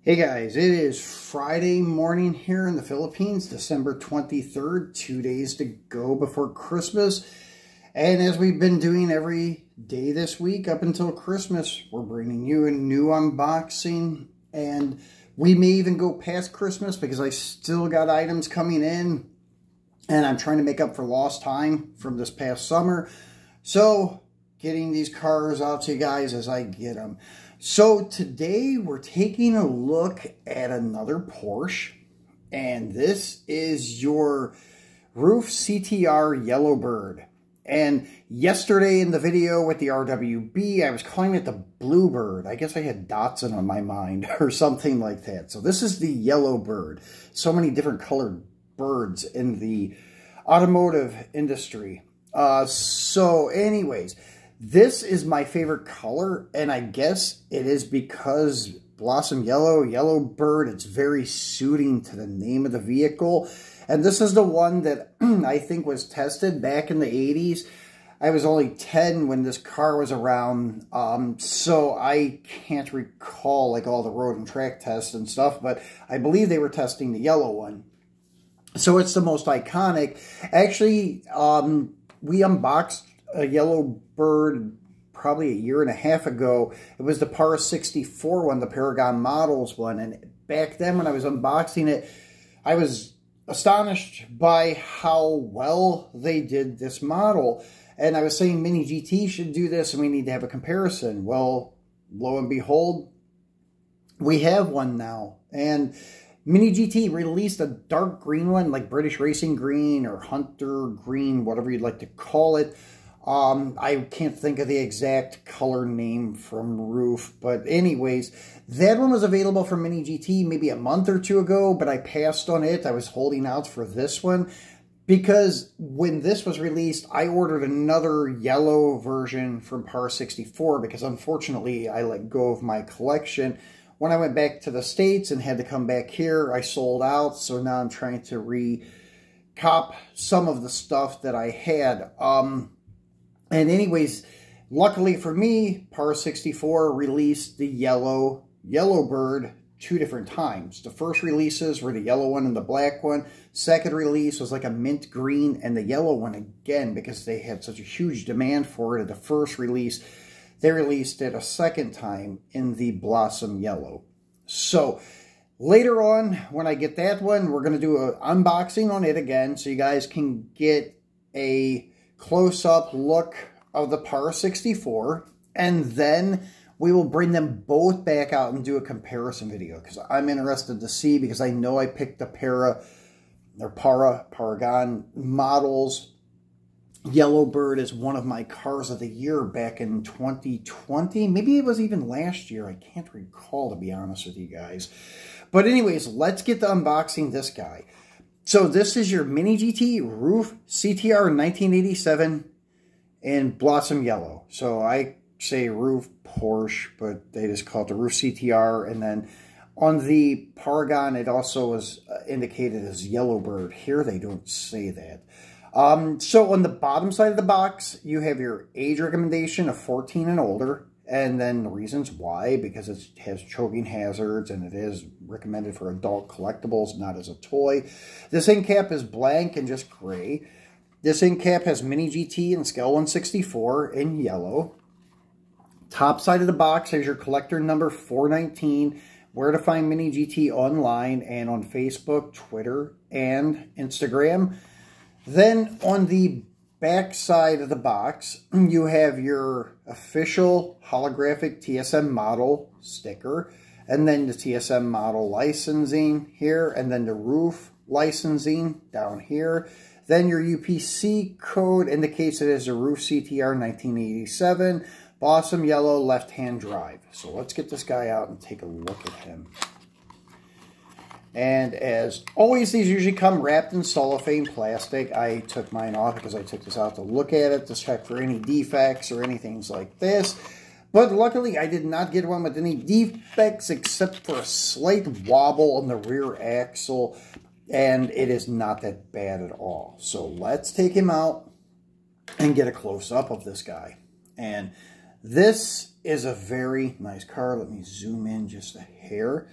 Hey guys, it is Friday morning here in the Philippines, December 23rd, 2 days to go before Christmas. And as we've been doing every day this week up until Christmas, we're bringing you a new unboxing. And we may even go past Christmas because I still got items coming in. And I'm trying to make up for lost time from this past summer. So, getting these cars out to you guys as I get them. So today we're taking a look at another Porsche, and this is your RUF CTR Yellowbird. And yesterday in the video with the RWB, I was calling it the Bluebird. I guess I had Datsun on my mind or something like that. So this is the Yellowbird. So many different colored birds in the automotive industry. So anyways, this is my favorite color, and I guess it is because Blossom Yellow, Yellowbird, it's very suiting to the name of the vehicle. And this is the one that I think was tested back in the 80s. I was only 10 when this car was around, so I can't recall like all the road and track tests and stuff, but I believe they were testing the yellow one. So it's the most iconic. Actually, we unboxed a Yellowbird probably a year and a half ago. It was the Porsche 64 one, the Paragon Models one. And back then when I was unboxing it, I was astonished by how well they did this model. And I was saying Mini GT should do this and we need to have a comparison. Well, lo and behold, we have one now. And Mini GT released a dark green one, like British Racing Green or Hunter Green, whatever you'd like to call it. I can't think of the exact color name from RUF, but anyways, that one was available for Mini GT maybe a month or two ago, but I passed on it. I was holding out for this one because when this was released, I ordered another yellow version from Porsche 64 because unfortunately I let go of my collection. When I went back to the States and had to come back here, I sold out, so now I'm trying to recop some of the stuff that I had. And anyways, luckily for me, Porsche 64 released the Yellowbird 2 different times. The first releases were the yellow one and the black one. Second release was like a mint green and the yellow one again because they had such a huge demand for it at the first release. They released it a second time in the Blossom Yellow. So later on, when I get that one, we're going to do an unboxing on it again so you guys can get a close-up look of the Porsche 64, and then we will bring them both back out and do a comparison video because I'm interested to see, because I know I picked the Paragon Models. Yellowbird is one of my cars of the year back in 2020. Maybe it was even last year. I can't recall, to be honest with you guys. But anyways, let's get to unboxing this guy. So this is your Mini GT RUF CTR 1987 in Blossom Yellow. So I say RUF Porsche, but they just call it the RUF CTR. And then on the Paragon, it also was indicated as Yellowbird. Here they don't say that. So on the bottom side of the box, you have your age recommendation of 14 and older. And then the reasons why, because it has choking hazards and it is recommended for adult collectibles, not as a toy. This end cap is blank and just gray. This end cap has Mini GT and Scale 164 in yellow. Top side of the box has your collector number 419, where to find Mini GT online and on Facebook, Twitter, and Instagram. Then on the back side of the box, you have your official holographic TSM model sticker, and then the TSM model licensing here, and then the RUF licensing down here. Then your UPC code indicates it is a RUF CTR 1987, Blossom Yellow left-hand drive. So let's get this guy out and take a look at him. And as always, these usually come wrapped in cellophane plastic. I took mine off because I took this out to look at it, to check for any defects or anything like this. But luckily, I did not get one with any defects except for a slight wobble on the rear axle. And it is not that bad at all. So let's take him out and get a close-up of this guy. And this is a very nice car. Let me zoom in just a hair.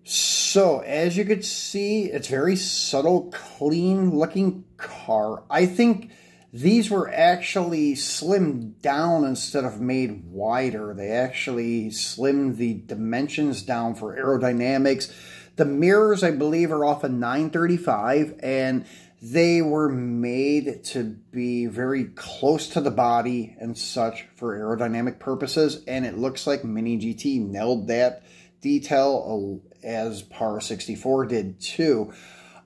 So, as you could see, it's very subtle, clean looking car. I think these were actually slimmed down instead of made wider. They actually slimmed the dimensions down for aerodynamics. The mirrors, I believe, are off a 935, and they were made to be very close to the body and such for aerodynamic purposes, and it looks like Mini GT nailed that detail as Par 64 did too.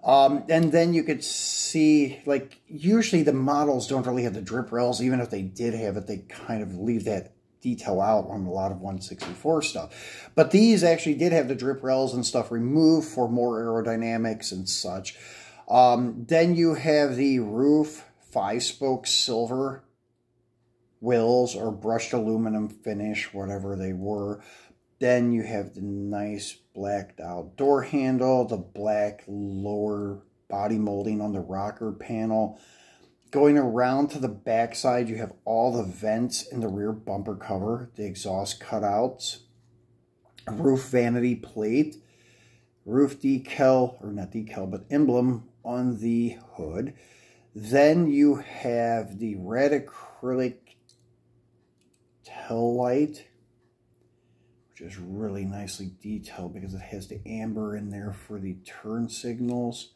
And then you could see, like, usually the models don't really have the drip rails. Even if they did have it, they kind of leave that detail out on a lot of 164 stuff. But these actually did have the drip rails and stuff removed for more aerodynamics and such. Then you have the RUF 5-spoke silver wheels or brushed aluminum finish, whatever they were. Then you have the nice blacked out door handle, the black lower body molding on the rocker panel. Going around to the back side, you have all the vents in the rear bumper cover, the exhaust cutouts, roof vanity plate, roof decal, or not decal, but emblem on the hood. Then you have the red acrylic tail light, which is really nicely detailed because it has the amber in there for the turn signals.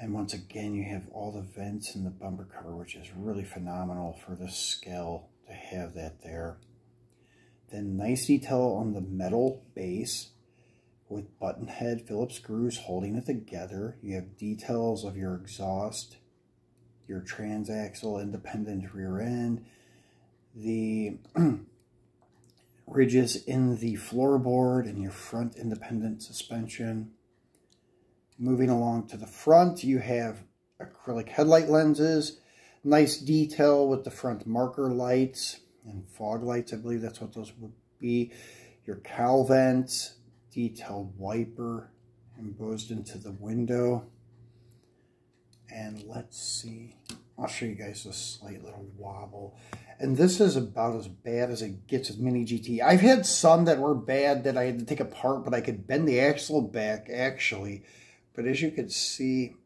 And once again, you have all the vents in the bumper cover, which is really phenomenal for the scale to have that there. Then nice detail on the metal base with button head Phillips screws holding it together. You have details of your exhaust, your transaxle independent rear end, the ridges in the floorboard and your front independent suspension. Moving along to the front, you have acrylic headlight lenses, nice detail with the front marker lights and fog lights, I believe that's what those would be. Your cowl vents, detailed wiper embossed into the window. And let's see, I'll show you guys a slight little wobble. And this is about as bad as it gets with Mini GT. I've had some that were bad that I had to take apart, but I could bend the axle back actually. But as you could see,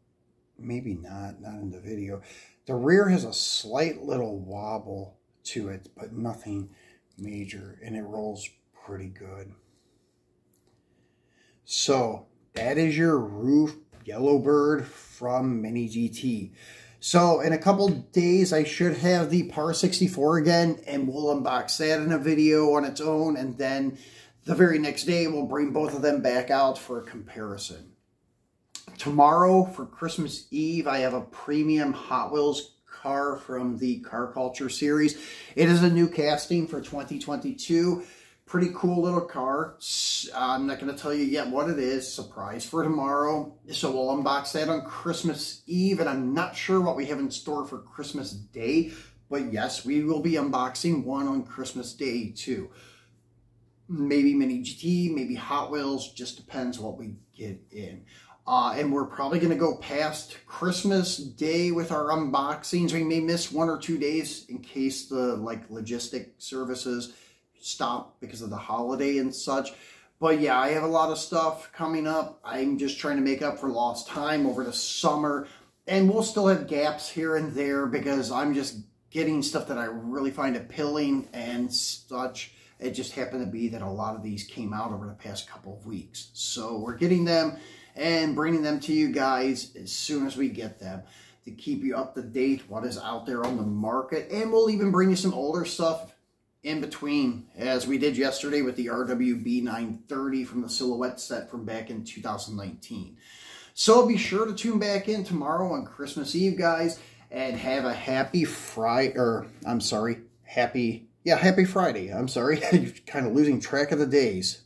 maybe not in the video, the rear has a slight little wobble to it, but nothing major, and it rolls pretty good. So that is your RUF Yellowbird from Mini GT. So in a couple days, I should have the Par 64 again, and we'll unbox that in a video on its own, and then the very next day, we'll bring both of them back out for a comparison. Tomorrow, for Christmas Eve, I have a premium Hot Wheels car from the Car Culture series. It is a new casting for 2022. Pretty cool little car. I'm not going to tell you yet what it is. Surprise for tomorrow. So we'll unbox that on Christmas Eve, and I'm not sure what we have in store for Christmas Day, but yes, we will be unboxing one on Christmas Day too. Maybe Mini GT, maybe Hot Wheels, just depends what we get in. And we're probably going to go past Christmas Day with our unboxings. We may miss 1 or 2 days in case the logistic services stop because of the holiday and such. But yeah, I have a lot of stuff coming up. I'm just trying to make up for lost time over the summer. And we'll still have gaps here and there because I'm just getting stuff that I really find appealing and such. It just happened to be that a lot of these came out over the past couple of weeks. So we're getting them and bringing them to you guys as soon as we get them to keep you up to date what is out there on the market. And we'll even bring you some older stuff in between, as we did yesterday with the RWB 930 from the Silhouette set from back in 2019. So be sure to tune back in tomorrow on Christmas Eve, guys, and have a happy Friday, or I'm sorry, happy Friday. I'm sorry, kind of losing track of the days.